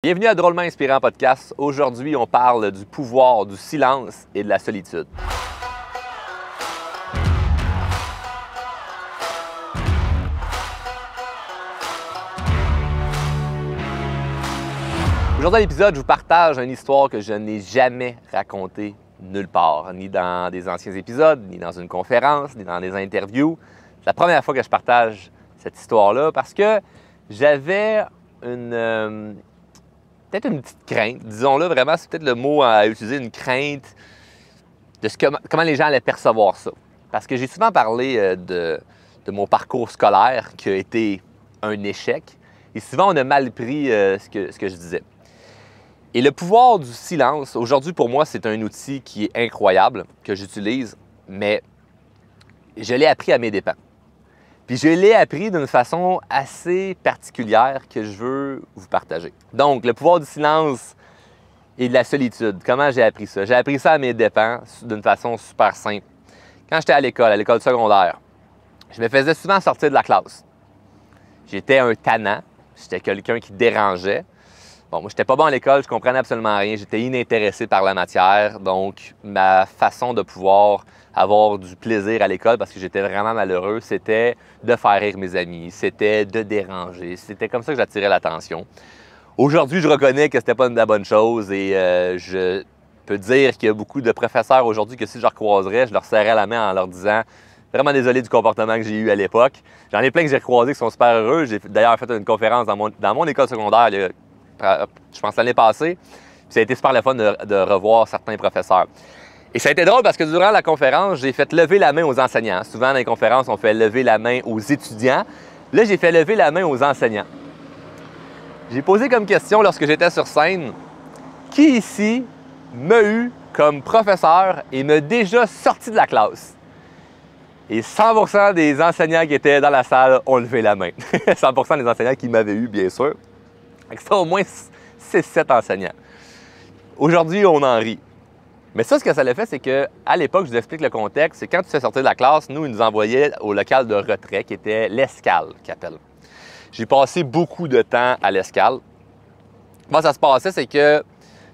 Bienvenue à Drôlement Inspirant Podcast. Aujourd'hui, on parle du pouvoir du silence et de la solitude. Aujourd'hui, à l'épisode, je vous partage une histoire que je n'ai jamais racontée nulle part, ni dans des anciens épisodes, ni dans une conférence, ni dans des interviews. C'est la première fois que je partage cette histoire-là parce que j'avais peut-être une petite crainte, disons-le vraiment, c'est peut-être le mot à utiliser, une crainte de comment les gens allaient percevoir ça. Parce que j'ai souvent parlé de mon parcours scolaire qui a été un échec. Et souvent, on a mal pris ce que je disais. Et le pouvoir du silence, aujourd'hui, pour moi, c'est un outil qui est incroyable, que j'utilise, mais je l'ai appris à mes dépens. Puis je l'ai appris d'une façon assez particulière que je veux vous partager. Donc, le pouvoir du silence et de la solitude. Comment j'ai appris ça? J'ai appris ça à mes dépens d'une façon super simple. Quand j'étais à l'école secondaire, je me faisais souvent sortir de la classe. J'étais un tannant, j'étais quelqu'un qui dérangeait. Bon, moi, j'étais pas bon à l'école, je comprenais absolument rien, j'étais inintéressé par la matière. Donc, ma façon de pouvoir avoir du plaisir à l'école, parce que j'étais vraiment malheureux, c'était de faire rire mes amis, c'était de déranger. C'était comme ça que j'attirais l'attention. Aujourd'hui, je reconnais que c'était pas une de la bonne chose et je peux dire qu'il y a beaucoup de professeurs aujourd'hui que si je les recroiserais, je leur serrais la main en leur disant « Vraiment désolé du comportement que j'ai eu à l'époque. » J'en ai plein que j'ai recroisés qui sont super heureux. J'ai d'ailleurs fait une conférence dans mon école secondaire, je pense l'année passée. Puis ça a été super le fun de revoir certains professeurs. Et ça a été drôle parce que durant la conférence, j'ai fait lever la main aux enseignants. Souvent, dans les conférences, on fait lever la main aux étudiants. Là, j'ai fait lever la main aux enseignants. J'ai posé comme question lorsque j'étais sur scène, qui ici m'a eu comme professeur et m'a déjà sorti de la classe? Et 100% des enseignants qui étaient dans la salle ont levé la main. 100% des enseignants qui m'avaient eu, bien sûr. C'était au moins 6-7 enseignants. Aujourd'hui, on en rit. Mais ça, ce que ça l'a fait, c'est qu'à l'époque, je vous explique le contexte, c'est quand tu fais sortir de la classe, nous, ils nous envoyaient au local de retrait, qui était l'escale, qu'ils appellent. J'ai passé beaucoup de temps à l'escale. Comment ça se passait, c'est que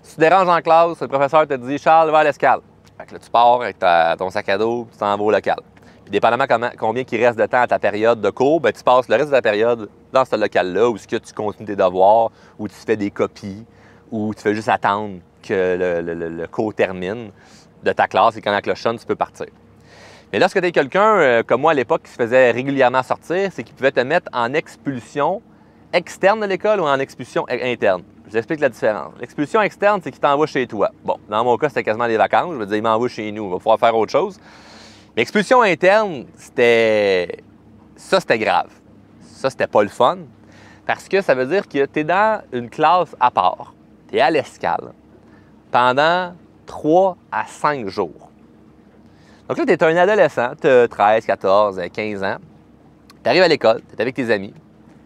si tu déranges en classe, le professeur te dit « Charles, va à l'escale ». Fait que là, tu pars avec ton sac à dos, tu t'en vas au local. Puis dépendamment combien il reste de temps à ta période de cours, bien, tu passes le reste de ta période dans ce local-là où tu continues tes devoirs, où tu fais des copies, où tu fais juste attendre que le cours termine de ta classe et quand la cloche sonne, tu peux partir. Mais lorsque tu es quelqu'un comme moi à l'époque qui se faisait régulièrement sortir, c'est qu'il pouvait te mettre en expulsion externe de l'école ou en expulsion interne. Je vous explique la différence. L'expulsion externe, c'est qu'il t'envoie chez toi. Bon, dans mon cas, c'était quasiment des vacances. Je veux dire, il m'envoie chez nous. Il va pouvoir faire autre chose. Mais expulsion interne, c'était grave. Ça, c'était pas le fun. Parce que ça veut dire que tu es dans une classe à part. Tu es à l'escale pendant 3 à 5 jours. Donc là, tu es un adolescent, tu as 13, 14, 15 ans. Tu arrives à l'école, tu es avec tes amis.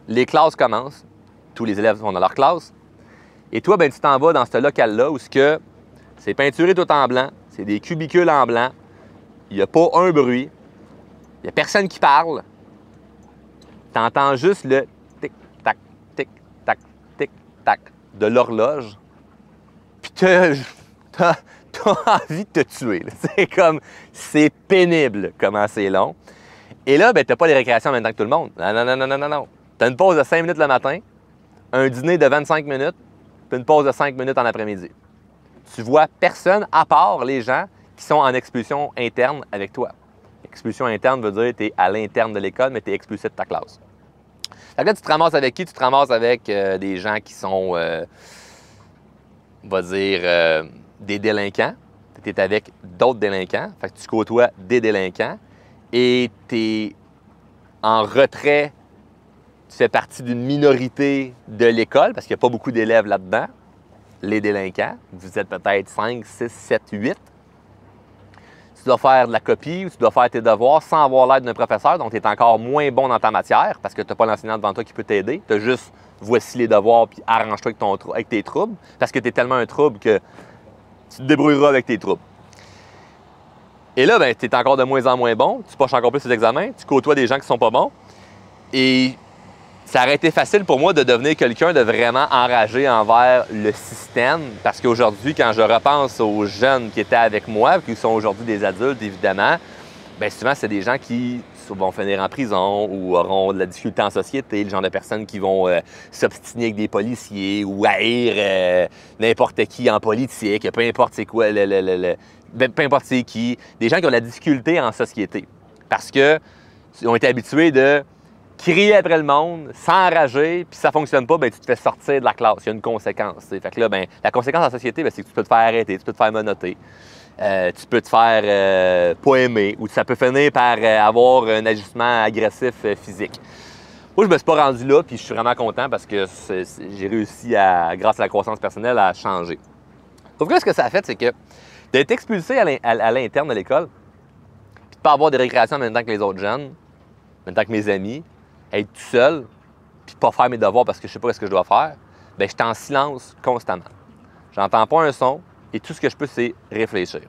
Les classes commencent. Tous les élèves sont dans leur classe. Et toi, ben, tu t'en vas dans ce local-là où c'est peinturé tout en blanc. C'est des cubicules en blanc. Il n'y a pas un bruit. Il n'y a personne qui parle. Tu entends juste le tic-tac, tic-tac, tic-tac de l'horloge. Puis tu as envie de te tuer. C'est pénible comment c'est long. Et là, ben, tu n'as pas les récréations en même temps que tout le monde. Non. Tu as une pause de 5 minutes le matin, un dîner de 25 minutes, puis une pause de 5 minutes en après-midi. Tu vois personne à part les gens qui sont en expulsion interne avec toi. Expulsion interne veut dire que tu es à l'interne de l'école, mais tu es expulsé de ta classe. Fait que là, tu te ramasses avec qui? Tu te ramasses avec des gens qui sont, on va dire, des délinquants. Tu es avec d'autres délinquants. Fait que tu côtoies des délinquants. Et tu es en retrait. Tu fais partie d'une minorité de l'école, parce qu'il n'y a pas beaucoup d'élèves là-dedans. Les délinquants. Vous êtes peut-être 5, 6, 7, 8. Tu dois faire de la copie ou tu dois faire tes devoirs sans avoir l'aide d'un professeur, donc tu es encore moins bon dans ta matière parce que tu n'as pas l'enseignant devant toi qui peut t'aider. Tu as juste voici les devoirs puis arrange-toi avec tes troubles parce que tu es tellement un trouble que tu te débrouilleras avec tes troubles. Et là, ben, tu es encore de moins en moins bon, tu poches encore plus tes examens, tu côtoies des gens qui sont pas bons et ça aurait été facile pour moi de devenir quelqu'un de vraiment enragé envers le système, parce qu'aujourd'hui, quand je repense aux jeunes qui étaient avec moi, qui sont aujourd'hui des adultes, évidemment, bien souvent, c'est des gens qui vont finir en prison ou auront de la difficulté en société, le genre de personnes qui vont s'obstiner avec des policiers ou haïr n'importe qui en politique, peu importe c'est quoi, peu importe c'est qui, des gens qui ont de la difficulté en société, parce qu'ils ont été habitués de crier après le monde, s'enrager, puis si ça ne fonctionne pas, bien, tu te fais sortir de la classe. Il y a une conséquence. T'sais. Fait que là, bien, la conséquence en la société, bien, c'est que tu peux te faire arrêter, tu peux te faire menotter, tu peux te faire pas aimer, ou ça peut finir par avoir un ajustement agressif physique. Moi, je me suis pas rendu là, puis je suis vraiment content parce que j'ai réussi, grâce à la croissance personnelle, à changer. Sauf que là, ce que ça a fait, c'est que d'être expulsé à l'interne de l'école, puis de pas avoir de récréation en même temps que les autres jeunes, en même temps que mes amis, être tout seul, puis pas faire mes devoirs parce que je sais pas ce que je dois faire, bien, je suis en silence constamment. J'entends pas un son et tout ce que je peux, c'est réfléchir.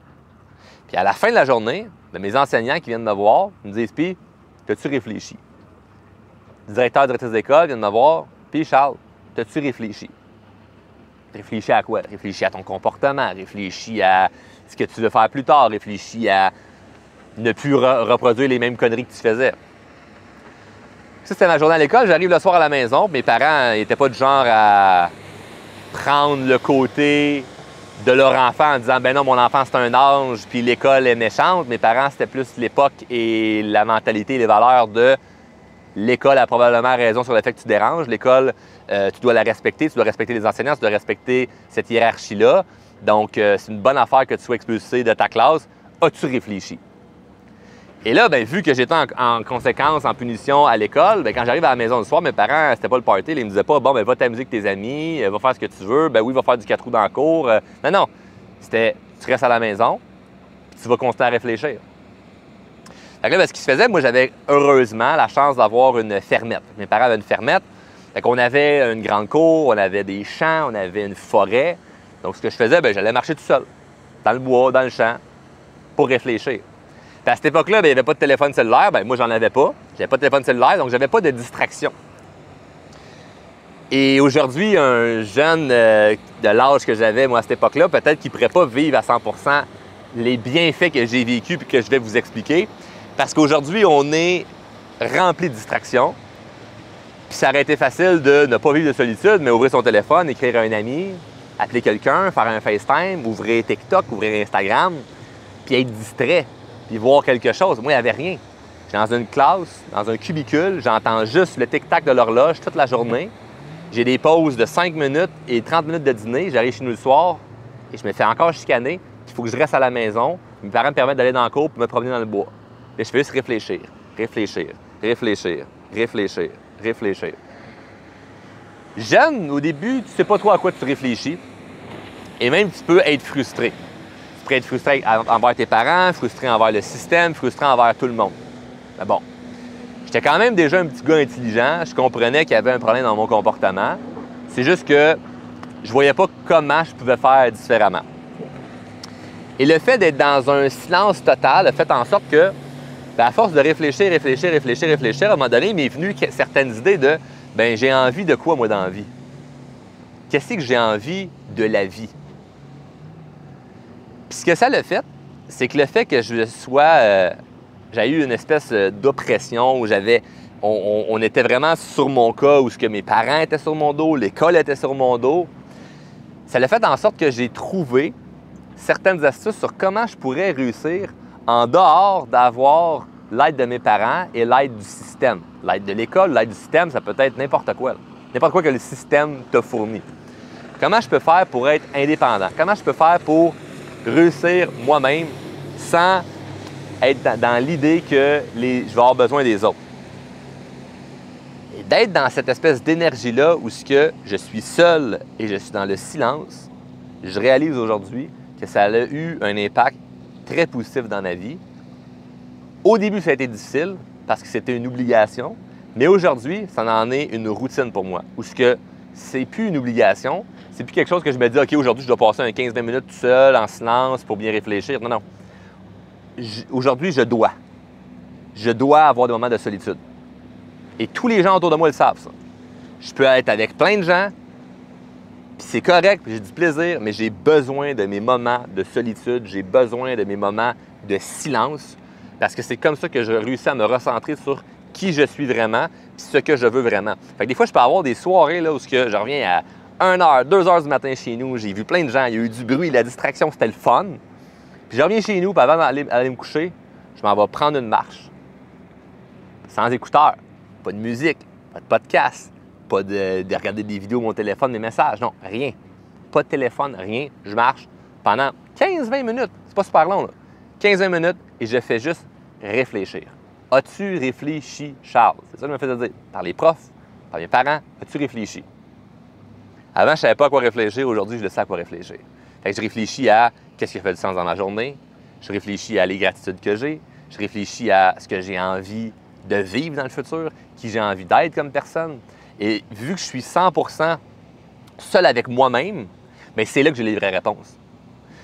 Puis à la fin de la journée, bien, mes enseignants qui viennent me voir me disent « Puis, t'as-tu réfléchi? » Le directeur, directrice d'école vient de me voir « Puis Charles, t'as-tu réfléchi? » Réfléchis à quoi? Réfléchis à ton comportement, réfléchis à ce que tu veux faire plus tard, réfléchis à ne plus reproduire les mêmes conneries que tu faisais. Ça, c'était ma journée à l'école. J'arrive le soir à la maison. Mes parents n'étaient pas du genre à prendre le côté de leur enfant en disant « Ben non, mon enfant, c'est un ange, puis l'école est méchante. » Mes parents, c'était plus l'époque et la mentalité et les valeurs de l'école a probablement raison sur le fait que tu déranges. L'école, tu dois la respecter, tu dois respecter les enseignants, tu dois respecter cette hiérarchie-là. Donc, c'est une bonne affaire que tu sois expulsé de ta classe. As-tu réfléchi? Et là, bien, vu que j'étais en conséquence, en punition à l'école, bien, quand j'arrive à la maison le soir, mes parents, c'était pas le party, ils me disaient pas « Bon, ben va t'amuser avec tes amis, va faire ce que tu veux, ben oui, va faire du 4 roues dans le cours. » Non, non. C'était « Tu restes à la maison, puis tu vas continuer à réfléchir. » Fait que là, ben, ce qui se faisait, moi, j'avais heureusement la chance d'avoir une fermette. Mes parents avaient une fermette. Fait qu'on avait une grande cour, on avait des champs, on avait une forêt. Donc, ce que je faisais, bien, j'allais marcher tout seul, dans le bois, dans le champ, pour réfléchir. Puis à cette époque-là, bien, il n'y avait pas de téléphone cellulaire. Bien, moi, j'en avais pas. J'avais pas de téléphone cellulaire, donc j'avais pas de distraction. Et aujourd'hui, un jeune de l'âge que j'avais, moi, à cette époque-là, peut-être qu'il ne pourrait pas vivre à 100% les bienfaits que j'ai vécus et que je vais vous expliquer. Parce qu'aujourd'hui, on est rempli de distractions. Puis ça aurait été facile de ne pas vivre de solitude, mais ouvrir son téléphone, écrire à un ami, appeler quelqu'un, faire un FaceTime, ouvrir TikTok, ouvrir Instagram, puis être distrait, puis voir quelque chose. Moi, il n'y avait rien. Je suis dans une classe, dans un cubicule, j'entends juste le tic-tac de l'horloge toute la journée. J'ai des pauses de 5 minutes et 30 minutes de dîner. J'arrive chez nous le soir et je me fais encore chicaner. Il faut que je reste à la maison. Mes parents me permettent d'aller dans le cours pour me promener dans le bois. Et je fais juste réfléchir, réfléchir, réfléchir, réfléchir, réfléchir. Jeune, au début, tu ne sais pas trop à quoi tu réfléchis. Et même, tu peux être frustré. Tu peux être frustré envers tes parents, frustré envers le système, frustré envers tout le monde. Mais bon, j'étais quand même déjà un petit gars intelligent. Je comprenais qu'il y avait un problème dans mon comportement. C'est juste que je voyais pas comment je pouvais faire différemment. Et le fait d'être dans un silence total a fait en sorte que, bien, à force de réfléchir, réfléchir, réfléchir, réfléchir, à un moment donné, il m'est venu certaines idées de « bien, j'ai envie de quoi, moi, dans la vie? Qu'est-ce que j'ai envie de la vie? » Puis ce que ça l'a fait, c'est que le fait que je sois... j'ai eu une espèce d'oppression où on était vraiment sur mon cas, où ce que mes parents étaient sur mon dos, l'école était sur mon dos. Ça l'a fait en sorte que j'ai trouvé certaines astuces sur comment je pourrais réussir en dehors d'avoir l'aide de mes parents et l'aide du système. L'aide de l'école, l'aide du système, ça peut être n'importe quoi. N'importe quoi que le système t'a fourni. Comment je peux faire pour être indépendant? Comment je peux faire pour réussir moi-même sans être dans l'idée que je vais avoir besoin des autres? Et d'être dans cette espèce d'énergie-là où je suis seul et je suis dans le silence, je réalise aujourd'hui que ça a eu un impact très positif dans ma vie. Au début, ça a été difficile parce que c'était une obligation, mais aujourd'hui, ça en est une routine pour moi. Où c'est plus une obligation, c'est plus quelque chose que je me dis « OK, aujourd'hui, je dois passer un 15-20 minutes tout seul, en silence, pour bien réfléchir. » Non, non. Aujourd'hui, je dois. Je dois avoir des moments de solitude. Et tous les gens autour de moi le savent, ça. Je peux être avec plein de gens, puis c'est correct, puis j'ai du plaisir, mais j'ai besoin de mes moments de solitude, j'ai besoin de mes moments de silence, parce que c'est comme ça que je réussis à me recentrer sur qui je suis vraiment, puis ce que je veux vraiment. Fait que des fois, je peux avoir des soirées là, où je reviens à 1h, 2h du matin chez nous, j'ai vu plein de gens, il y a eu du bruit, la distraction, c'était le fun. Puis je reviens chez nous, puis avant d'aller me coucher, je m'en vais prendre une marche. Sans écouteurs, pas de musique, pas de podcast, pas de regarder des vidéos, mon téléphone, mes messages, non, rien. Pas de téléphone, rien. Je marche pendant 15-20 minutes, c'est pas super long, là. 15-20 minutes et je fais juste réfléchir. As-tu réfléchi, Charles? C'est ça que je me faisais dire. Par les profs, par mes parents, as-tu réfléchi? Avant, je ne savais pas à quoi réfléchir. Aujourd'hui, je le sais à quoi réfléchir. Fait que je réfléchis à qu'est-ce qui fait du sens dans ma journée. Je réfléchis à les gratitudes que j'ai. Je réfléchis à ce que j'ai envie de vivre dans le futur, qui j'ai envie d'être comme personne. Et vu que je suis 100% seul avec moi-même, bien, c'est là que j'ai les vraies réponses.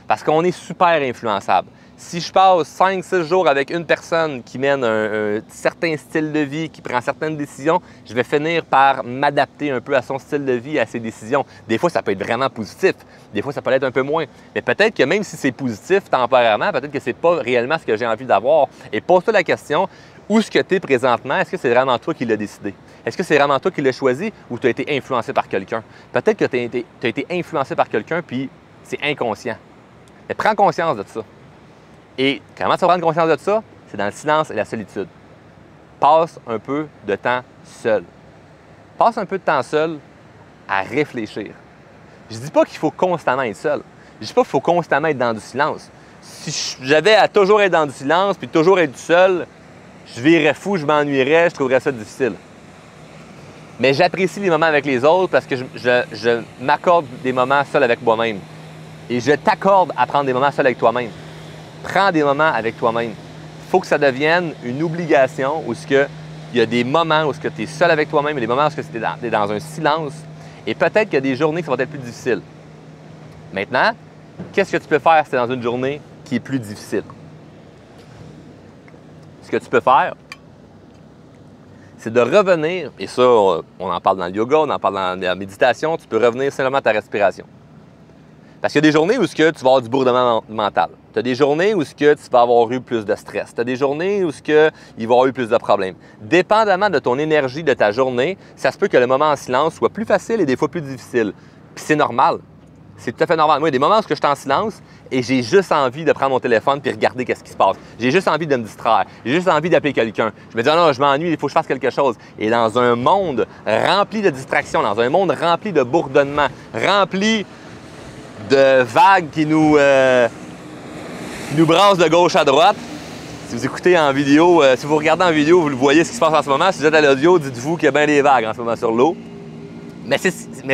Parce qu'on est super influençable. Si je passe 5-6 jours avec une personne qui mène un certain style de vie, qui prend certaines décisions, je vais finir par m'adapter un peu à son style de vie, à ses décisions. Des fois, ça peut être vraiment positif. Des fois, ça peut être un peu moins. Mais peut-être que même si c'est positif temporairement, peut-être que c'est pas réellement ce que j'ai envie d'avoir. Et pose-toi la question, où est-ce que tu es présentement? Est-ce que c'est vraiment toi qui l'as décidé? Est-ce que c'est vraiment toi qui l'as choisi ou tu as été influencé par quelqu'un? Peut-être que tu as été influencé par quelqu'un puis c'est inconscient. Mais prends conscience de ça. Et comment tu vas prendre conscience de ça? C'est dans le silence et la solitude. Passe un peu de temps seul. Passe un peu de temps seul à réfléchir. Je ne dis pas qu'il faut constamment être seul. Je ne dis pas qu'il faut constamment être dans du silence. Si j'avais à toujours être dans du silence puis toujours être seul, je virerais fou, je m'ennuierais, je trouverais ça difficile. Mais j'apprécie les moments avec les autres parce que je m'accorde des moments seuls avec moi-même. Et je t'accorde à prendre des moments seuls avec toi-même. Prends des moments avec toi-même. Il faut que ça devienne une obligation où il y a des moments où tu es seul avec toi-même et des moments où tu es dans un silence. Et peut-être qu'il y a des journées qui vont être plus difficiles. Maintenant, qu'est-ce que tu peux faire si tu es dans une journée qui est plus difficile? Ce que tu peux faire, c'est de revenir, et ça, on en parle dans le yoga, on en parle dans la méditation, tu peux revenir simplement à ta respiration. Parce qu'il y a des journées où tu vas avoir du bourdonnement mental. Tu as des journées où tu vas avoir eu plus de stress. Tu as des journées où il va y avoir eu plus de problèmes. Dépendamment de ton énergie de ta journée, ça se peut que le moment en silence soit plus facile et des fois plus difficile. Puis c'est normal. C'est tout à fait normal. Moi, il y a des moments où je suis en silence et j'ai juste envie de prendre mon téléphone et regarder ce qui se passe. J'ai juste envie de me distraire. J'ai juste envie d'appeler quelqu'un. Je me dis, non, je m'ennuie, il faut que je fasse quelque chose. Et dans un monde rempli de distractions, dans un monde rempli de bourdonnement, rempli de vagues qui nous brassent de gauche à droite. Si vous écoutez en vidéo, si vous regardez en vidéo, vous le voyez ce qui se passe en ce moment. Si vous êtes à l'audio, dites-vous qu'il y a bien des vagues en ce moment sur l'eau. Mais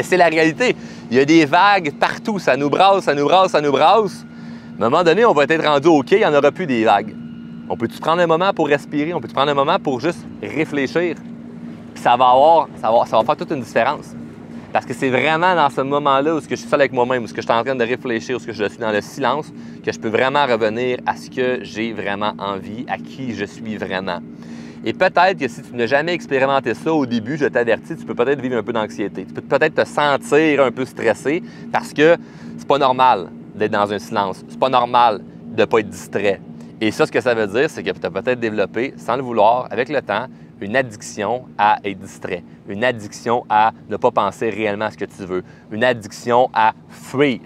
c'est la réalité. Il y a des vagues partout. Ça nous brasse, ça nous brasse, ça nous brasse. À un moment donné, on va être rendu OK, il n'y en aura plus des vagues. On peut-tu prendre un moment pour respirer? On peut-tu prendre un moment pour juste réfléchir? Puis ça va faire toute une différence. Parce que c'est vraiment dans ce moment-là où je suis seul avec moi-même, où je suis en train de réfléchir, où je suis dans le silence, que je peux vraiment revenir à ce que j'ai vraiment envie, à qui je suis vraiment. Et peut-être que si tu n'as jamais expérimenté ça au début, je t'avertis, tu peux peut-être vivre un peu d'anxiété. Tu peux peut-être te sentir un peu stressé parce que c'est pas normal d'être dans un silence. C'est pas normal de ne pas être distrait. Et ça, ce que ça veut dire, c'est que tu as peut-être développé, sans le vouloir, avec le temps, une addiction à être distrait, une addiction à ne pas penser réellement à ce que tu veux, une addiction à fuir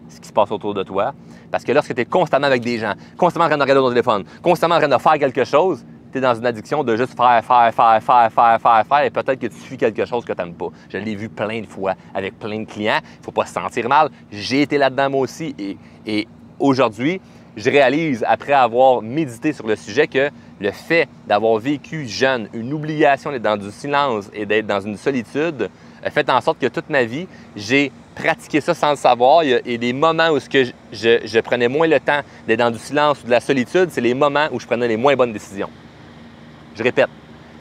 ce qui se passe autour de toi. Parce que lorsque tu es constamment avec des gens, constamment en train de regarder ton téléphone, constamment en train de faire quelque chose, tu es dans une addiction de juste faire, et peut-être que tu suis quelque chose que tu n'aimes pas. Je l'ai vu plein de fois avec plein de clients. Il ne faut pas se sentir mal. J'ai été là-dedans moi aussi et aujourd'hui, je réalise, après avoir médité sur le sujet, que le fait d'avoir vécu jeune une obligation d'être dans du silence et d'être dans une solitude a fait en sorte que toute ma vie, j'ai pratiqué ça sans le savoir. Il y a des moments où je prenais moins le temps d'être dans du silence ou de la solitude, c'est les moments où je prenais les moins bonnes décisions. Je répète,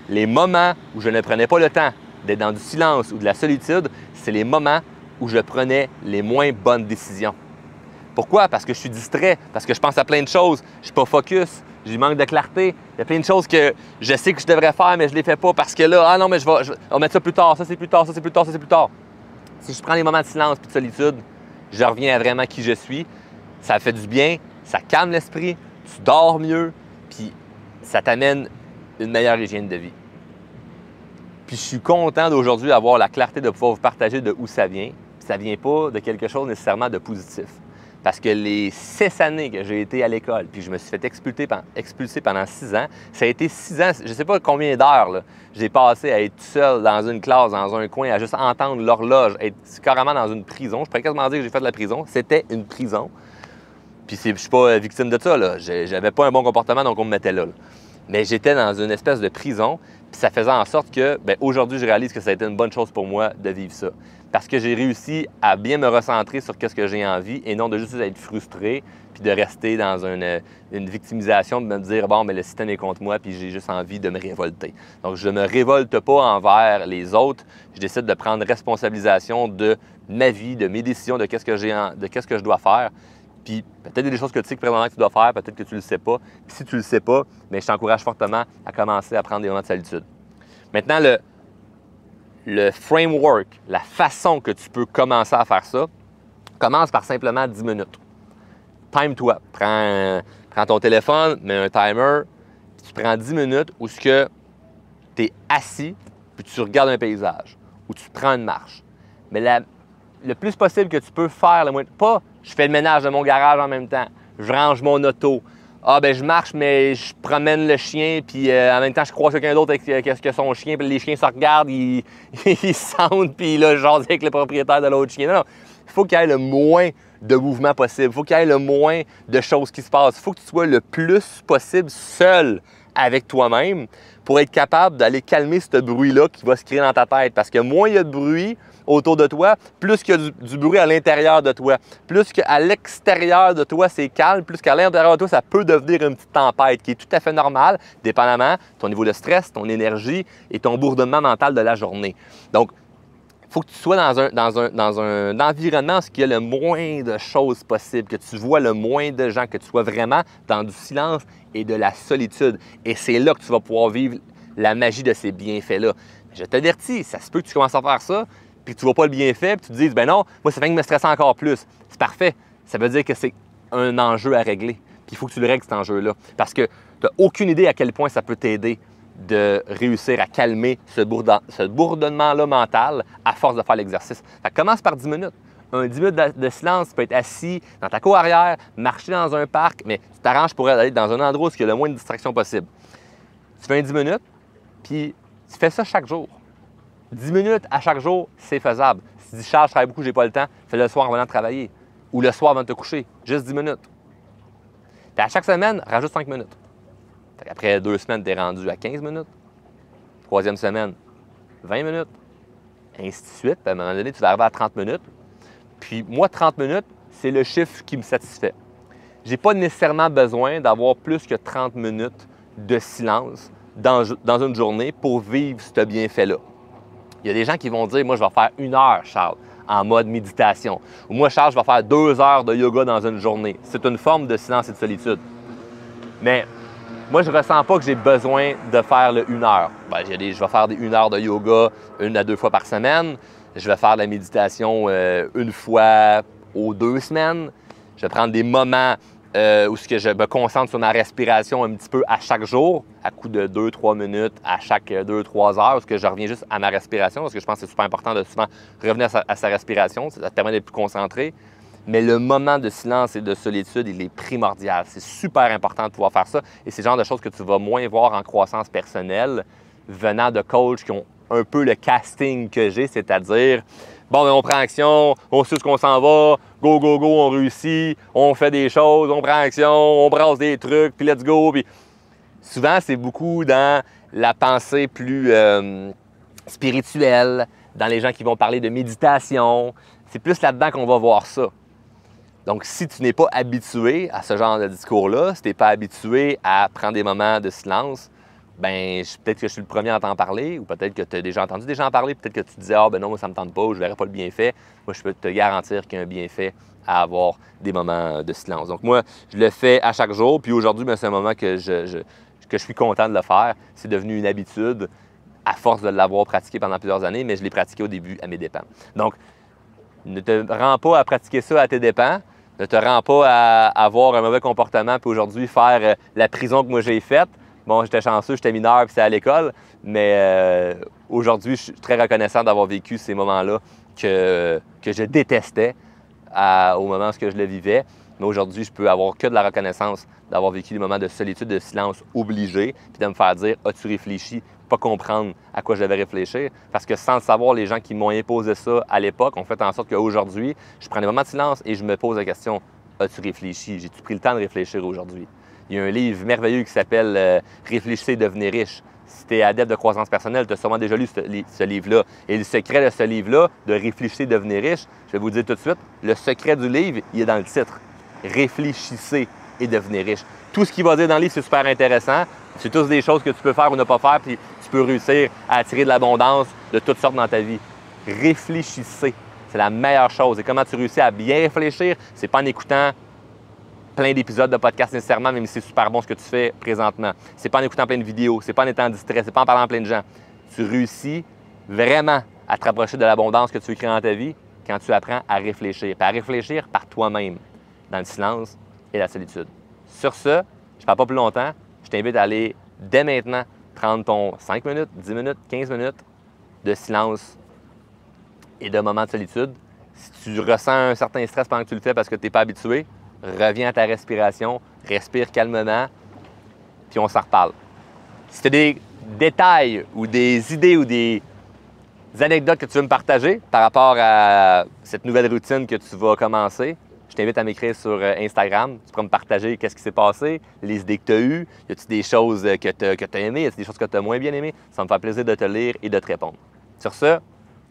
les moments où je ne prenais pas le temps d'être dans du silence ou de la solitude, c'est les moments où je prenais les moins bonnes décisions. Pourquoi? Parce que je suis distrait, parce que je pense à plein de choses, je ne suis pas focus, J'ai manque de clarté. Il y a plein de choses que je sais que je devrais faire, mais je ne les fais pas parce que là, ah non, mais on va mettre ça plus tard, ça c'est plus tard, ça c'est plus tard, ça c'est plus tard. Si je prends les moments de silence et de solitude, je reviens à vraiment qui je suis. Ça fait du bien, ça calme l'esprit, tu dors mieux, puis ça t'amène une meilleure hygiène de vie. Puis je suis content d'aujourd'hui d'avoir la clarté de pouvoir vous partager de où ça vient. Puis ça ne vient pas de quelque chose nécessairement de positif. Parce que les 6 années que j'ai été à l'école, puis je me suis fait expulser pendant 6 ans, ça a été 6 ans, je ne sais pas combien d'heures, j'ai passé à être tout seul dans une classe, dans un coin, à juste entendre l'horloge, être carrément dans une prison. Je pourrais quasiment dire que j'ai fait de la prison. C'était une prison. Puis je ne suis pas victime de ça. J'avais pas un bon comportement, donc on me mettait là. Mais j'étais dans une espèce de prison, puis ça faisait en sorte que, aujourd'hui, je réalise que ça a été une bonne chose pour moi de vivre ça. Parce que j'ai réussi à bien me recentrer sur ce que j'ai envie et non de juste être frustré puis de rester dans une victimisation, de me dire, bon, mais le système est contre moi puis j'ai juste envie de me révolter. Donc, je ne me révolte pas envers les autres. Je décide de prendre responsabilisation de ma vie, de mes décisions, de qu'est-ce que je dois faire. Puis peut-être des choses que tu sais que présentement que tu dois faire, peut-être que tu ne le sais pas. Puis si tu ne le sais pas, bien, je t'encourage fortement à commencer à prendre des moments de solitude. Maintenant, le framework, la façon que tu peux commencer à faire ça, commence par simplement 10 minutes. Time-toi. Prends ton téléphone, mets un timer, puis tu prends 10 minutes où tu es assis, puis tu regardes un paysage, ou tu prends une marche. Mais le plus possible que tu peux faire, pas je fais le ménage de mon garage en même temps, je range mon auto. Ah, ben je marche, mais je promène le chien, puis en même temps, je croise quelqu'un d'autre avec son chien, puis les chiens se regardent, ils sentent, puis là, je jase avec le propriétaire de l'autre chien. Non, il faut qu'il y ait le moins de mouvement possible. Il faut qu'il y ait le moins de choses qui se passent. Il faut que tu sois le plus possible seul avec toi-même pour être capable d'aller calmer ce bruit-là qui va se créer dans ta tête. Parce que moins il y a de bruit autour de toi, plus qu'il y a du bruit à l'intérieur de toi. Plus qu'à l'extérieur de toi, c'est calme, plus qu'à l'intérieur de toi, ça peut devenir une petite tempête qui est tout à fait normale, dépendamment de ton niveau de stress, ton énergie et ton bourdonnement mental de la journée. Donc, il faut que tu sois dans un environnement où il y a le moins de choses possibles, que tu vois le moins de gens, que tu sois vraiment dans du silence et de la solitude. Et c'est là que tu vas pouvoir vivre la magie de ces bienfaits-là. Je t'avertis, ça se peut que tu commences à faire ça, puis que tu ne vois pas le bienfait, puis tu te dises, ben non, moi, ça fait que me stresser encore plus. C'est parfait. Ça veut dire que c'est un enjeu à régler. Puis il faut que tu le règles, cet enjeu-là. Parce que tu n'as aucune idée à quel point ça peut t'aider de réussir à calmer ce bourdonnement-là mental à force de faire l'exercice. Commence par 10 minutes. Un 10 minutes de silence, tu peux être assis dans ta cour arrière, marcher dans un parc, mais tu t'arranges pour aller dans un endroit où il y a le moins de distractions possible. Tu fais un 10 minutes, puis tu fais ça chaque jour. 10 minutes à chaque jour, c'est faisable. Si tu dis, Charles, je travaille beaucoup, j'ai pas le temps, fais-le le soir en venant travailler. Ou le soir avant de te coucher. Juste 10 minutes. Puis à chaque semaine, rajoute 5 minutes. Après 2 semaines, tu es rendu à 15 minutes. 3e semaine, 20 minutes. Ainsi de suite. Puis à un moment donné, tu vas arriver à 30 minutes. Puis moi, 30 minutes, c'est le chiffre qui me satisfait. Je n'ai pas nécessairement besoin d'avoir plus que 30 minutes de silence dans une journée pour vivre ce bienfait-là. Il y a des gens qui vont dire, moi, je vais faire 1 heure, Charles, en mode méditation. Ou moi, Charles, je vais faire 2 heures de yoga dans une journée. C'est une forme de silence et de solitude. Mais moi, je ne ressens pas que j'ai besoin de faire le 1 heure. Je vais faire des 1 heure de yoga 1 à 2 fois par semaine. Je vais faire de la méditation 1 fois aux 2 semaines. Je vais prendre des moments où je me concentre sur ma respiration un petit peu à chaque jour, à coup de 2-3 minutes à chaque 2-3 heures, où je reviens juste à ma respiration, parce que je pense que c'est super important de souvent revenir à sa respiration. Ça te permet d'être plus concentré. Mais le moment de silence et de solitude, il est primordial. C'est super important de pouvoir faire ça. Et c'est le genre de choses que tu vas moins voir en croissance personnelle venant de coachs qui ont un peu le casting que j'ai, c'est-à-dire, bon, on prend action, on sait où qu'on s'en va, go, go, go, on réussit, on fait des choses, on prend action, on brasse des trucs, puis let's go. Puis souvent, c'est beaucoup dans la pensée plus spirituelle, dans les gens qui vont parler de méditation. C'est plus là-dedans qu'on va voir ça. Donc, si tu n'es pas habitué à ce genre de discours-là, si tu n'es pas habitué à prendre des moments de silence, ben peut-être que je suis le premier à t'en parler, ou peut-être que tu as déjà entendu des gens en parler, peut-être que tu te disais, ah ben non, moi ça me tente pas, je verrai pas le bienfait. Moi, je peux te garantir qu'il y a un bienfait à avoir des moments de silence. Donc moi, je le fais à chaque jour, puis aujourd'hui, c'est un moment que je suis content de le faire. C'est devenu une habitude à force de l'avoir pratiqué pendant plusieurs années, mais je l'ai pratiqué au début à mes dépens. Donc, ne te rends pas à pratiquer ça à tes dépens, ne te rends pas à avoir un mauvais comportement, puis aujourd'hui faire la prison que moi j'ai faite. Bon, j'étais chanceux, j'étais mineur, puis c'est à l'école, mais aujourd'hui, je suis très reconnaissant d'avoir vécu ces moments-là que je détestais au moment où je le vivais. Mais aujourd'hui, je peux avoir que de la reconnaissance d'avoir vécu des moments de solitude, de silence obligé, puis de me faire dire « As-tu réfléchi? » Pas comprendre à quoi je devais réfléchir. Parce que sans le savoir, les gens qui m'ont imposé ça à l'époque ont fait en sorte qu'aujourd'hui, je prends des moments de silence et je me pose la question « As-tu réfléchi? J'ai-tu pris le temps de réfléchir aujourd'hui? » Il y a un livre merveilleux qui s'appelle « Réfléchissez et devenez riche ». Si tu es adepte de croissance personnelle, tu as sûrement déjà lu ce livre-là. Et le secret de ce livre-là, de Réfléchissez et devenez riche, je vais vous le dire tout de suite, le secret du livre, il est dans le titre. Réfléchissez et devenez riche. Tout ce qu'il va dire dans le livre, c'est super intéressant. C'est tous des choses que tu peux faire ou ne pas faire, puis tu peux réussir à attirer de l'abondance de toutes sortes dans ta vie. Réfléchissez. C'est la meilleure chose. Et comment tu réussis à bien réfléchir, c'est pas en écoutant plein d'épisodes de podcast nécessairement, même si c'est super bon ce que tu fais présentement. C'est pas en écoutant plein de vidéos, c'est pas en étant distrait, c'est pas en parlant à plein de gens. Tu réussis vraiment à te rapprocher de l'abondance que tu veux créer dans ta vie quand tu apprends à réfléchir. Puis à réfléchir par toi-même, dans le silence et la solitude. Sur ce, je ne parle pas plus longtemps. Je t'invite à aller dès maintenant prendre ton 5 minutes, 10 minutes, 15 minutes de silence et de moments de solitude. Si tu ressens un certain stress pendant que tu le fais parce que tu n'es pas habitué, reviens à ta respiration, respire calmement, puis on s'en reparle. Si tu as des détails ou des idées ou des anecdotes que tu veux me partager par rapport à cette nouvelle routine que tu vas commencer, je t'invite à m'écrire sur Instagram. Tu pourras me partager qu'est-ce qui s'est passé, les idées que tu as eues. Y a-t-il des choses que tu as aimées, y a-t-il des choses que tu as moins bien aimées? Ça me fait plaisir de te lire et de te répondre. Sur ce,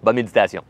bonne méditation.